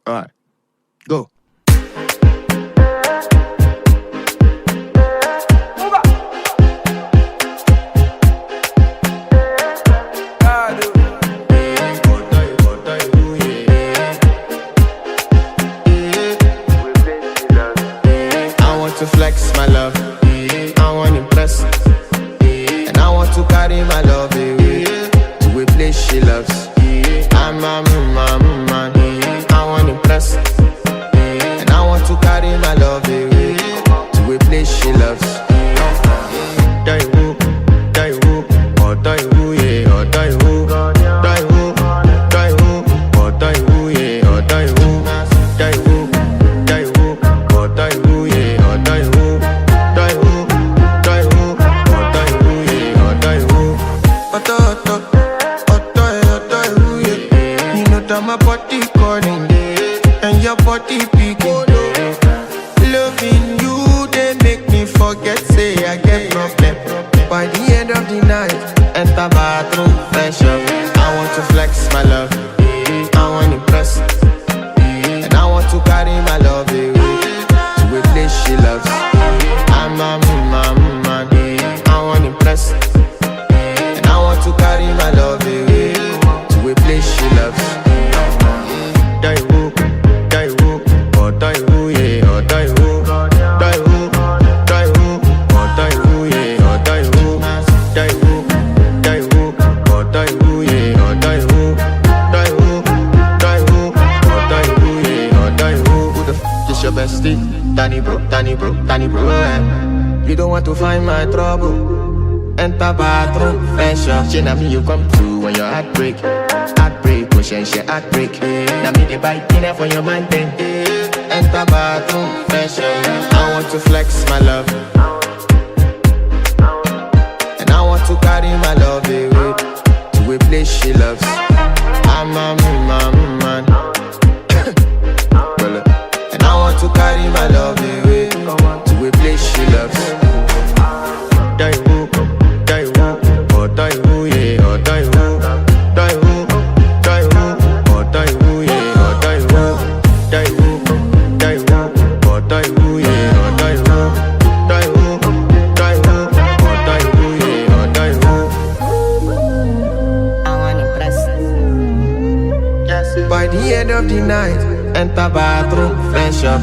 Alright, go. To flex my love, I want to impress, and I want to carry my love away to a place she loves. I'm a man, I want to impress, and I want to carry my love away to a place she loves. Die who, or die who, yeah, or die who, die who, die who, or die who, yeah, or die who, die who, die who, or die who, yeah. My body calling, and your body picking. Loving you, they make me forget, say I get problem. By the end of the night, enter bathroom, fresh up. I want to flex my love, I want to impress, and I want to carry my love away to a place she loves. I'm a man, I want to impress, and I want to carry my love away to a place she loves. Die who, or die who, yeah, or die who, die who, die who, or die who, yeah, or die who, die who, die who, or die who, yeah, or die who, die who, die who, or die who, yeah, or die who. Who the f is your bestie? Danny bro, You don't want to find my trouble. Enter bathroom, fresh up. She na me you come through when your heart break. She heartbreak. Now me the bite dinner for your man then. Enter bathroom, fresh up. I want to flex my love, and I want to carry my love away to a place she loves. I'm a man, and I want to carry my love away to a place she loves. Die who, or die who, yeah, or die who, die who. By the end of the night, enter bathroom, fresh up.